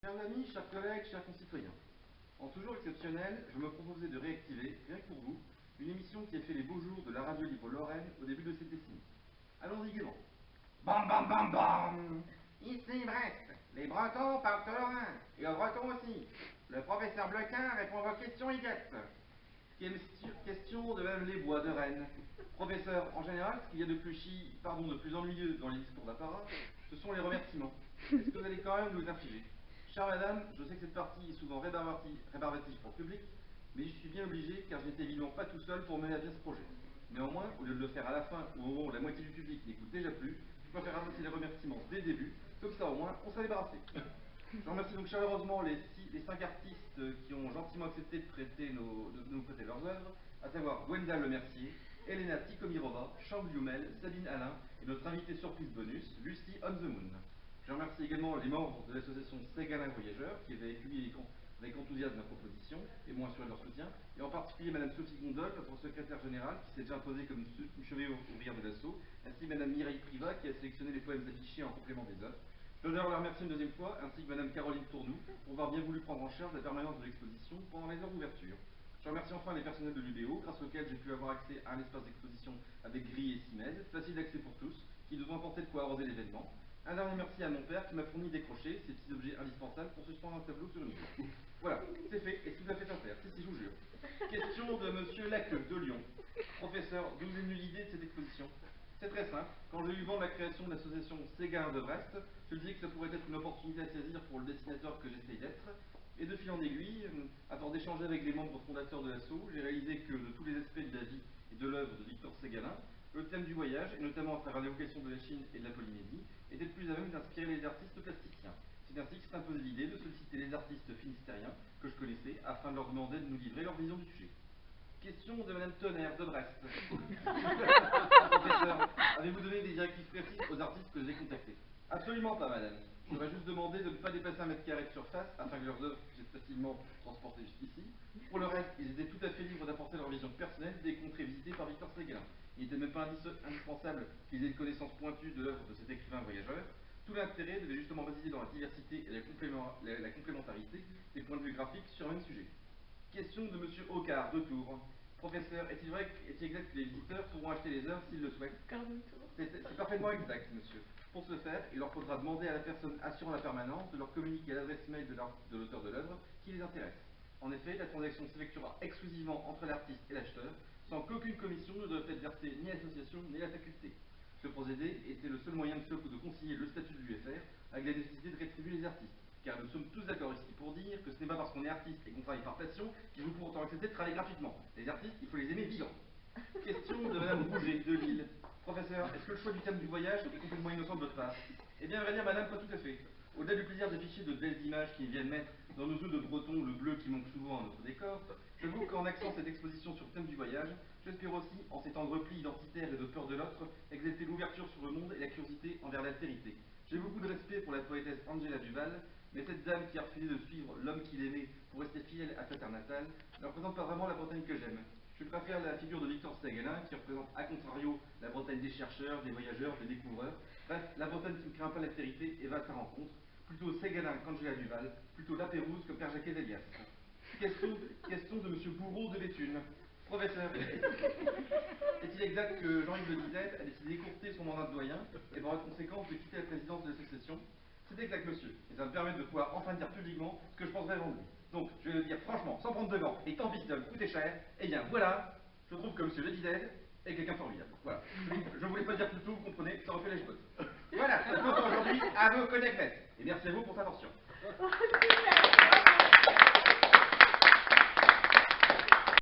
Chers amis, chers collègues, chers concitoyens, en ce jour exceptionnel, je me proposais de réactiver, rien que pour vous, une émission qui a fait les beaux jours de la radio libre Lorraine au début de cette décennie. Allons-y gaiement. Bam bam bam bam. Ici Brest, les Bretons parlent lorrain, et aux Bretons aussi. Le professeur Blequin répond à vos questions Huguette. Question de même les bois de Rennes. Professeur, en général, ce qu'il y a de plus de plus ennuyeux dans les discours d'apparat, ce sont les remerciements. Est-ce que vous allez quand même nous infliger? Chère madame, je sais que cette partie est souvent rébarbative pour le public, mais je suis bien obligé car je n'étais évidemment pas tout seul pour mener à bien ce projet. Néanmoins, au lieu de le faire à la fin, au moment où la moitié du public n'écoute déjà plus, je préfère adresser les remerciements dès le début, comme ça au moins on s'en est débarrassé. Je remercie donc chaleureusement les 5 artistes qui ont gentiment accepté de nous prêter leurs œuvres, à savoir Gwenda Lemercier, Elena Tikomirova, Chambre Youmel, Sabine Alain et notre invité surprise bonus, Lucie on the Moon. Je remercie également les membres de l'association Ségalin Voyageurs qui avaient accueilli avec enthousiasme la proposition et m'ont assuré de leur soutien, et en particulier Madame Sophie Gondol, notre secrétaire générale, qui s'est déjà imposée comme une cheville ouvrière de l'assaut, ainsi que Madame Mireille Privat qui a sélectionné les poèmes affichés en complément des œuvres. Je dois d'ailleurs la remercier une deuxième fois, ainsi que Madame Caroline Tournou, pour avoir bien voulu prendre en charge la permanence de l'exposition pendant les heures d'ouverture. Je remercie enfin les personnels de l'UBO, grâce auxquels j'ai pu avoir accès à un espace d'exposition avec grille et cimaises, facile d'accès pour tous, qui nous ont apporté de quoi arroser l'événement. Un dernier merci à mon père qui m'a fourni des crochets, ces petits objets indispensables pour suspendre un tableau sur une mur. Voilà, c'est fait et tout à fait sincère, si je vous jure. Question de Monsieur Laqueux de Lyon. Professeur, d'où est venue l'idée de cette exposition? C'est très simple. Quand j'ai eu vent de la création de l'association Ségalin de Brest, je me disais que ça pourrait être une opportunité à saisir pour le dessinateur que j'essaye d'être. Et de fil en aiguille, à force d'échanger avec les membres fondateurs de l'asso, j'ai réalisé que de tous les aspects de la vie et de l'œuvre de Victor Ségalin, le thème du voyage, et notamment à travers l'évocation de la Chine et de la Polynésie, était le plus à même d'inspirer les artistes plasticiens. C'est ainsi que s'est imposée l'idée de solliciter les artistes finistériens que je connaissais afin de leur demander de nous livrer leur vision du sujet. Question de Madame Tonnerre de Brest. Professeur, avez-vous donné des directives précises aux artistes que j'ai contactés? Absolument pas, madame. Je leur ai juste demandé de ne pas dépasser 1 m² de surface afin que leurs œuvres puissent facilement transporter jusqu'ici. Pour le reste, ils étaient tout à fait libres d'apporter leur vision personnelle des contrées visitées par Victor Ségalin. Il n'était même pas indispensable qu'ils aient une connaissance pointue de l'œuvre de cet écrivain voyageur. Tout l'intérêt devait justement résider dans la diversité et la complémentarité des points de vue graphiques sur un même sujet. Question de Monsieur Hocard, de Tours. Professeur, est-il exact que les visiteurs pourront acheter les œuvres s'ils le souhaitent? C'est parfaitement exact, monsieur. Pour ce faire, il leur faudra demander à la personne assurant la permanence de leur communiquer l'adresse mail de l'auteur de l'œuvre qui les intéresse. En effet, la transaction s'effectuera exclusivement entre l'artiste et l'acheteur, sans qu'aucune commission ne doive être versée ni à l'association ni à la faculté. Ce procédé était le seul moyen de concilier le statut de l'UFR avec la nécessité de rétribuer les artistes. Car nous sommes tous d'accord ici pour dire que ce n'est pas parce qu'on est artiste et qu'on travaille par passion qu'il faut pour autant accepter de travailler gratuitement. Les artistes, il faut les aimer vivants. Question de Madame Rouget, de Lille. Professeur, est-ce que le choix du thème du voyage est complètement innocent de votre part? Eh bien, à vrai dire, madame, pas tout à fait. Au-delà du plaisir d'afficher de belles images qui viennent mettre dans nos yeux de Bretons le bleu qui manque souvent à notre décor, j'avoue qu'en axant cette exposition sur le thème du voyage, j'espère aussi, en ces temps de repli identitaire et de peur de l'autre, exercer l'ouverture sur le monde et la curiosité envers l'altérité. J'ai beaucoup de respect pour la poétesse Angela Duval, mais cette dame qui a refusé de suivre l'homme qu'il aimait pour rester fidèle à sa terre natale ne représente pas vraiment la Bretagne que j'aime. Je préfère la figure de Victor Ségalin qui représente à contrario la Bretagne des chercheurs, des voyageurs, des découvreurs. Bref, la Bretagne qui ne craint pas l'altérité et va à sa rencontre. Plutôt Ségalin qu'Angela Duval, plutôt La Pérouse que Père Jacques Elias. Question de Monsieur Bourreau de Béthune. Professeur, est-il exact que Jean-Yves Le Dizette a décidé d'écourter son mandat de doyen et par conséquence de quitter la présidence de l'association? C'est exact, monsieur, et ça me permet de pouvoir enfin dire publiquement ce que je pense vraiment de lui. Donc, je vais le dire franchement, sans prendre de gants, et tant pis si ça me coûtait cher, eh bien voilà, je trouve que monsieur Le Dizette est quelqu'un de formidable. Voilà. Je ne voulais pas dire plus tôt, vous comprenez, ça refait la gigotte. Voilà, c'est tout pour aujourd'hui, à vos connects. Et merci à vous pour votre attention.